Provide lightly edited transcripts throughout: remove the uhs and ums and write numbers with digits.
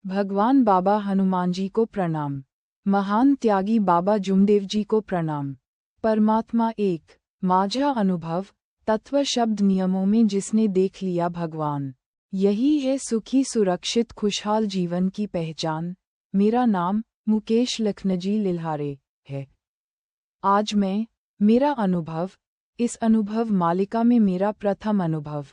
भगवान बाबा हनुमान जी को प्रणाम। महान त्यागी बाबा जुमदेव जी को प्रणाम। परमात्मा एक। माझा अनुभव तत्व शब्द नियमों में जिसने देख लिया भगवान, यही है सुखी सुरक्षित खुशहाल जीवन की पहचान। मेरा नाम मुकेश लखनजी लिल्हारे है। आज मैं मेरा अनुभव, इस अनुभव मालिका में मेरा प्रथम अनुभव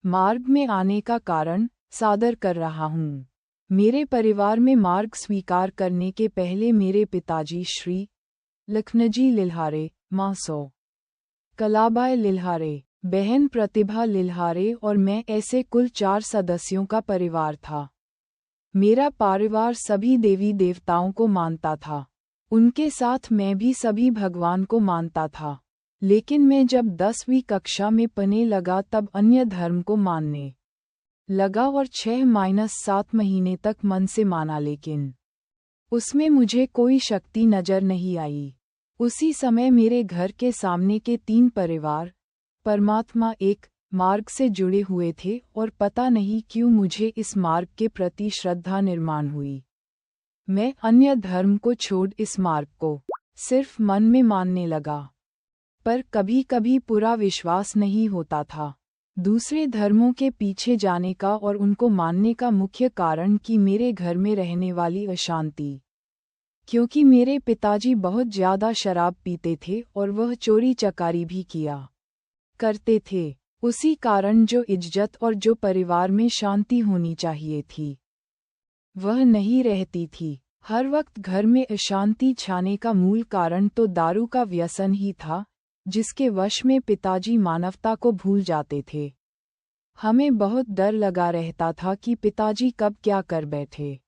मार्ग में आने का कारण सादर कर रहा हूँ। मेरे परिवार में मार्ग स्वीकार करने के पहले मेरे पिताजी श्री लखनजी लिल्हारे, माँ सौ कलाबाई लिल्हारे, बहन प्रतिभा लिल्हारे और मैं, ऐसे कुल 4 सदस्यों का परिवार था। मेरा परिवार सभी देवी देवताओं को मानता था। उनके साथ मैं भी सभी भगवान को मानता था। लेकिन मैं जब 10वीं कक्षा में पढ़ने लगा तब अन्य धर्म को मानने लगा और 6-7 महीने तक मन से माना, लेकिन उसमें मुझे कोई शक्ति नजर नहीं आई। उसी समय मेरे घर के सामने के 3 परिवार परमात्मा एक मार्ग से जुड़े हुए थे और पता नहीं क्यों मुझे इस मार्ग के प्रति श्रद्धा निर्माण हुई। मैं अन्य धर्म को छोड़ इस मार्ग को सिर्फ मन में मानने लगा, पर कभी कभी पूरा विश्वास नहीं होता था। दूसरे धर्मों के पीछे जाने का और उनको मानने का मुख्य कारण कि मेरे घर में रहने वाली अशांति, क्योंकि मेरे पिताजी बहुत ज्यादा शराब पीते थे और वह चोरी चकारी भी किया करते थे। उसी कारण जो इज्जत और जो परिवार में शांति होनी चाहिए थी, वह नहीं रहती थी। हर वक्त घर में अशांति छाने का मूल कारण तो दारू का व्यसन ही था, जिसके वश में पिताजी मानवता को भूल जाते थे। हमें बहुत डर लगा रहता था कि पिताजी कब क्या कर बैठे,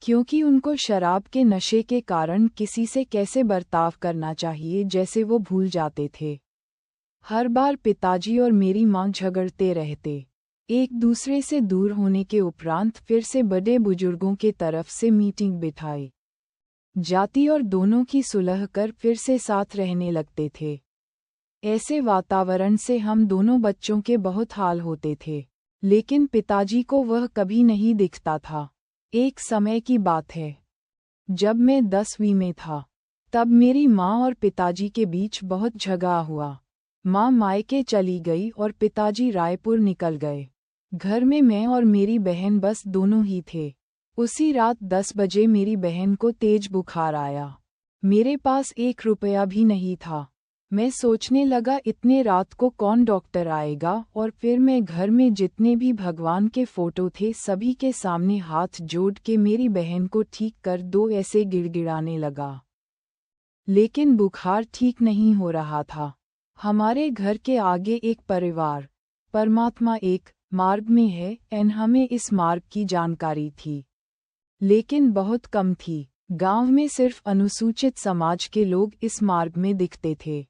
क्योंकि उनको शराब के नशे के कारण किसी से कैसे बर्ताव करना चाहिए जैसे वो भूल जाते थे। हर बार पिताजी और मेरी मां झगड़ते रहते। एक दूसरे से दूर होने के उपरांत फिर से बड़े बुजुर्गों के तरफ से मीटिंग बिठाई जाती और दोनों की सुलह कर फिर से साथ रहने लगते थे। ऐसे वातावरण से हम दोनों बच्चों के बहुत हाल होते थे, लेकिन पिताजी को वह कभी नहीं दिखता था। एक समय की बात है, जब मैं 10वीं में था, तब मेरी माँ और पिताजी के बीच बहुत झगड़ा हुआ। माँ मायके चली गई और पिताजी रायपुर निकल गए। घर में मैं और मेरी बहन बस दोनों ही थे। उसी रात 10 बजे मेरी बहन को तेज बुखार आया। मेरे पास 1 रुपया भी नहीं था। मैं सोचने लगा इतने रात को कौन डॉक्टर आएगा, और फिर मैं घर में जितने भी भगवान के फोटो थे सभी के सामने हाथ जोड़ के मेरी बहन को ठीक कर दो ऐसे गिड़गिड़ाने लगा। लेकिन बुखार ठीक नहीं हो रहा था। हमारे घर के आगे एक परिवार परमात्मा एक मार्ग में है एन हमें इस मार्ग की जानकारी थी, लेकिन बहुत कम थी। गांव में सिर्फ अनुसूचित समाज के लोग इस मार्ग में दिखते थे।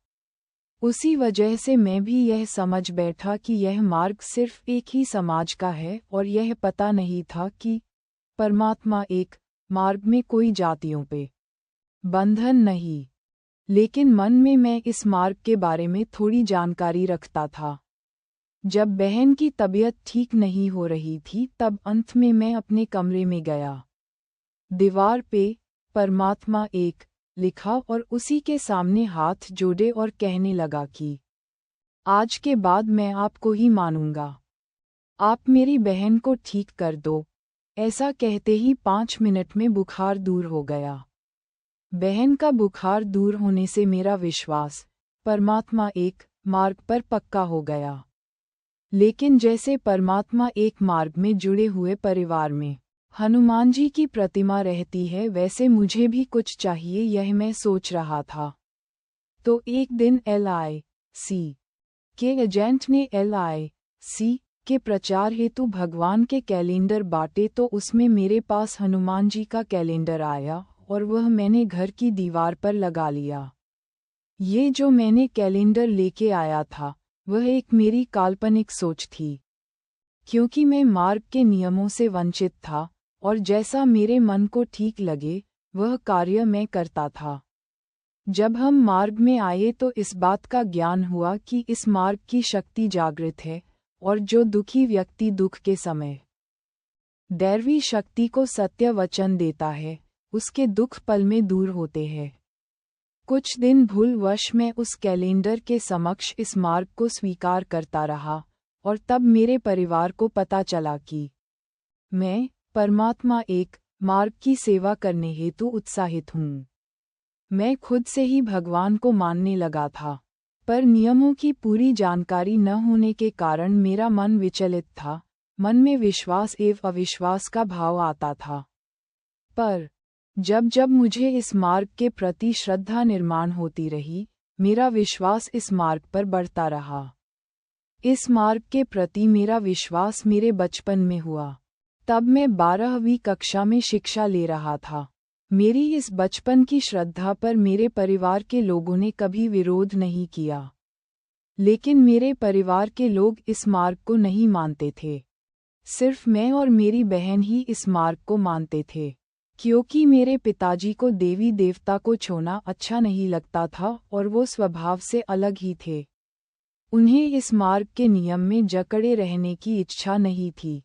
उसी वजह से मैं भी यह समझ बैठा कि यह मार्ग सिर्फ एक ही समाज का है, और यह पता नहीं था कि परमात्मा एक मार्ग में कोई जातियों पे बंधन नहीं। लेकिन मन में मैं इस मार्ग के बारे में थोड़ी जानकारी रखता था। जब बहन की तबीयत ठीक नहीं हो रही थी तब अंत में मैं अपने कमरे में गया। दीवार पे परमात्मा एक लिखा और उसी के सामने हाथ जोड़े और कहने लगा कि आज के बाद मैं आपको ही मानूंगा, आप मेरी बहन को ठीक कर दो। ऐसा कहते ही 5 मिनट में बुखार दूर हो गया। बहन का बुखार दूर होने से मेरा विश्वास परमात्मा एक मार्ग पर पक्का हो गया। लेकिन जैसे परमात्मा एक मार्ग में जुड़े हुए परिवार में हनुमान जी की प्रतिमा रहती है, वैसे मुझे भी कुछ चाहिए, यह मैं सोच रहा था। तो एक दिन LIC के एजेंट ने LIC के प्रचार हेतु भगवान के कैलेंडर बांटे, तो उसमें मेरे पास हनुमान जी का कैलेंडर आया और वह मैंने घर की दीवार पर लगा लिया। ये जो मैंने कैलेंडर लेके आया था वह एक मेरी काल्पनिक सोच थी, क्योंकि मैं मार्ग के नियमों से वंचित था और जैसा मेरे मन को ठीक लगे वह कार्य मैं करता था। जब हम मार्ग में आए तो इस बात का ज्ञान हुआ कि इस मार्ग की शक्ति जागृत है, और जो दुखी व्यक्ति दुख के समय दैवी शक्ति को सत्य वचन देता है, उसके दुख पल में दूर होते हैं। कुछ दिन भूलवश मैं उस कैलेंडर के समक्ष इस मार्ग को स्वीकार करता रहा, और तब मेरे परिवार को पता चला कि मैं, परमात्मा एक, मार्ग की सेवा करने हेतु उत्साहित हूँ। मैं खुद से ही भगवान को मानने लगा था, पर नियमों की पूरी जानकारी न होने के कारण मेरा मन विचलित था, मन में विश्वास एवं अविश्वास का भाव आता था। पर जब जब मुझे इस मार्ग के प्रति श्रद्धा निर्माण होती रही, मेरा विश्वास इस मार्ग पर बढ़ता रहा। इस मार्ग के प्रति मेरा विश्वास मेरे बचपन में हुआ। तब मैं 12वीं कक्षा में शिक्षा ले रहा था। मेरी इस बचपन की श्रद्धा पर मेरे परिवार के लोगों ने कभी विरोध नहीं किया। लेकिन मेरे परिवार के लोग इस मार्ग को नहीं मानते थे। सिर्फ मैं और मेरी बहन ही इस मार्ग को मानते थे, क्योंकि मेरे पिताजी को देवी देवता को छूना अच्छा नहीं लगता था और वो स्वभाव से अलग ही थे। उन्हें इस मार्ग के नियम में जकड़े रहने की इच्छा नहीं थी।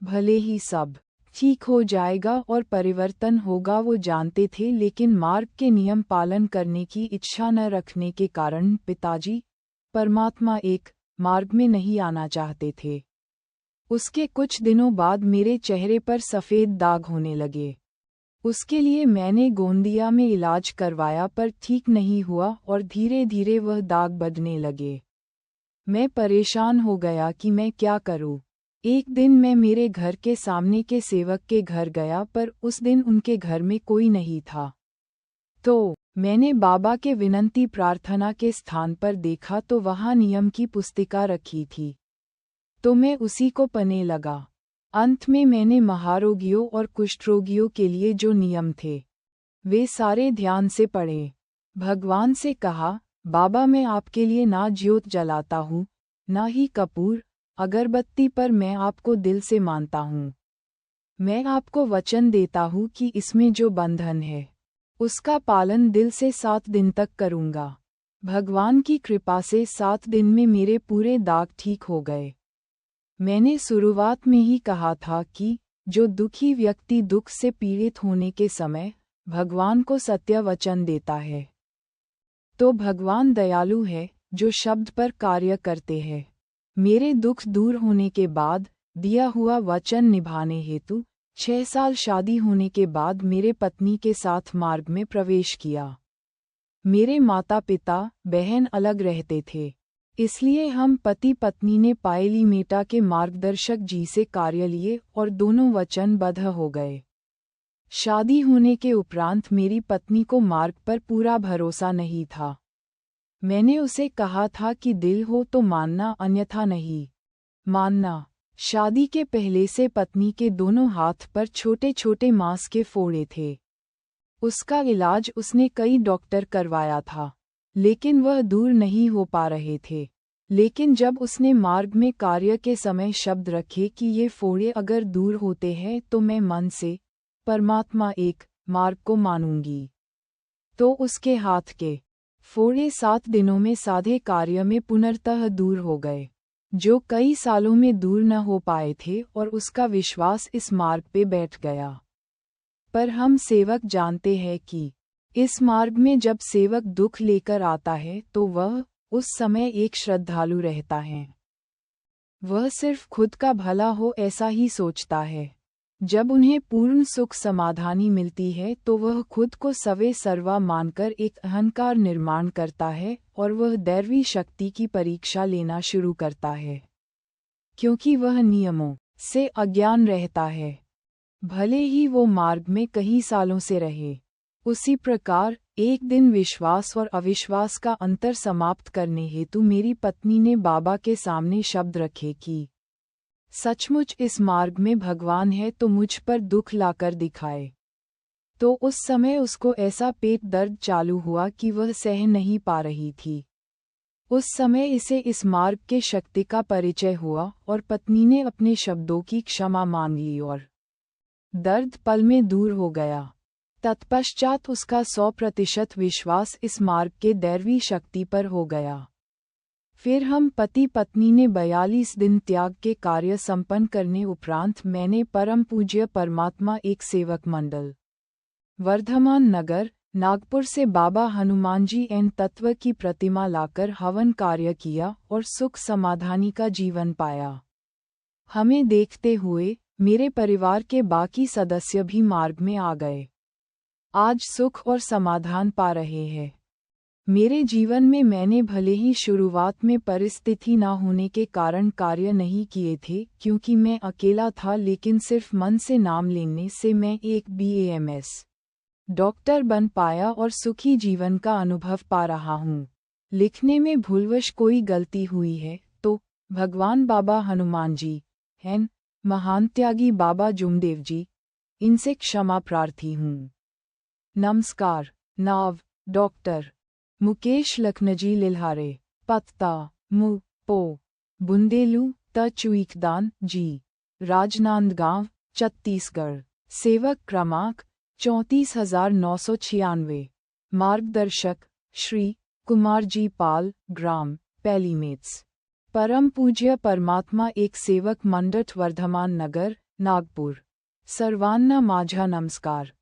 भले ही सब ठीक हो जाएगा और परिवर्तन होगा वो जानते थे, लेकिन मार्ग के नियम पालन करने की इच्छा न रखने के कारण पिताजी, परमात्मा एक, मार्ग में नहीं आना चाहते थे। उसके कुछ दिनों बाद मेरे चेहरे पर सफ़ेद दाग होने लगे। उसके लिए मैंने गोंदिया में इलाज करवाया, पर ठीक नहीं हुआ और धीरे धीरे वह दाग बढ़ने लगे। मैं परेशान हो गया कि मैं क्या करूं। एक दिन मैं मेरे घर के सामने के सेवक के घर गया, पर उस दिन उनके घर में कोई नहीं था। तो मैंने बाबा के विनती प्रार्थना के स्थान पर देखा तो वहाँ नियम की पुस्तिका रखी थी। तो मैं उसी को पढ़ने लगा। अंत में मैंने महारोगियों और कुष्ठरोगियों के लिए जो नियम थे, वे सारे ध्यान से पढ़े। भगवान से कहा, बाबा मैं आपके लिए ना ज्योत जलाता हूँ, ना ही कपूर अगरबत्ती, पर मैं आपको दिल से मानता हूँ। मैं आपको वचन देता हूँ कि इसमें जो बंधन है, उसका पालन दिल से 7 दिन तक करूँगा। भगवान की कृपा से 7 दिन में मेरे पूरे दाग ठीक हो गए। मैंने शुरुआत में ही कहा था कि जो दुखी व्यक्ति दुख से पीड़ित होने के समय भगवान को सत्य वचन देता है, तो भगवान दयालु है, जो शब्द पर कार्य करते हैं। मेरे दुख दूर होने के बाद दिया हुआ वचन निभाने हेतु 6 साल शादी होने के बाद मेरे पत्नी के साथ मार्ग में प्रवेश किया। मेरे माता पिता बहन अलग रहते थे, इसलिए हम पति पत्नी ने पायली मेटा के मार्गदर्शक जी से कार्य लिए और दोनों वचनबद्ध हो गए। शादी होने के उपरांत मेरी पत्नी को मार्ग पर पूरा भरोसा नहीं था। मैंने उसे कहा था कि दिल हो तो मानना, अन्यथा नहीं मानना। शादी के पहले से पत्नी के दोनों हाथ पर छोटे छोटे मांस के फोड़े थे। उसका इलाज उसने कई डॉक्टर करवाया था, लेकिन वह दूर नहीं हो पा रहे थे। लेकिन जब उसने मार्ग में कार्य के समय शब्द रखे कि ये फोड़े अगर दूर होते हैं तो मैं मन से, परमात्मा एक, मार्ग को मानूंगी, तो उसके हाथ के फोड़े 7 दिनों में साधे कार्य में पुनर्तः दूर हो गए, जो कई सालों में दूर न हो पाए थे, और उसका विश्वास इस मार्ग पे बैठ गया। पर हम सेवक जानते हैं कि इस मार्ग में जब सेवक दुख लेकर आता है तो वह उस समय एक श्रद्धालु रहता है। वह सिर्फ खुद का भला हो ऐसा ही सोचता है। जब उन्हें पूर्ण सुख समाधानी मिलती है तो वह खुद को सवे सर्वा मानकर एक अहंकार निर्माण करता है और वह दैवी शक्ति की परीक्षा लेना शुरू करता है, क्योंकि वह नियमों से अज्ञान रहता है, भले ही वो मार्ग में कई सालों से रहे। उसी प्रकार एक दिन विश्वास और अविश्वास का अंतर समाप्त करने हेतु मेरी पत्नी ने बाबा के सामने शब्द रखे कि सचमुच इस मार्ग में भगवान है तो मुझ पर दुख लाकर दिखाए। तो उस समय उसको ऐसा पेट दर्द चालू हुआ कि वह सह नहीं पा रही थी। उस समय इसे इस मार्ग के शक्ति का परिचय हुआ और पत्नी ने अपने शब्दों की क्षमा मांग ली और दर्द पल में दूर हो गया। तत्पश्चात उसका 100% विश्वास इस मार्ग के दैवी शक्ति पर हो गया। फिर हम पति पत्नी ने 42 दिन त्याग के कार्य संपन्न करने उपरांत मैंने परम पूज्य परमात्मा एक सेवक मंडल वर्धमान नगर नागपुर से बाबा हनुमान जी एन तत्व की प्रतिमा लाकर हवन कार्य किया और सुख समाधानी का जीवन पाया। हमें देखते हुए मेरे परिवार के बाकी सदस्य भी मार्ग में आ गए। आज सुख और समाधान पा रहे हैं। मेरे जीवन में मैंने भले ही शुरुआत में परिस्थिति न होने के कारण कार्य नहीं किए थे, क्योंकि मैं अकेला था, लेकिन सिर्फ मन से नाम लेने से मैं एक BAMS डॉक्टर बन पाया और सुखी जीवन का अनुभव पा रहा हूँ। लिखने में भूलवश कोई गलती हुई है तो भगवान बाबा हनुमान जी हैं, महान त्यागी बाबा जुमदेव जी, इनसे क्षमा प्रार्थी हूँ। नमस्कार। नाव डॉक्टर मुकेश लखनजी लिल्हारे। पत्ता मु पो बुंदेलू त चुईकदान जी, राजनांदगांव, छत्तीसगढ़। सेवक क्रमांक 34,996। मार्गदर्शक श्री कुमार जी पाल, ग्राम पैलीमेट्स। परम पूज्य परमात्मा एक सेवक मंडठ वर्धमान नगर नागपुर। सर्वांना माझा नमस्कार।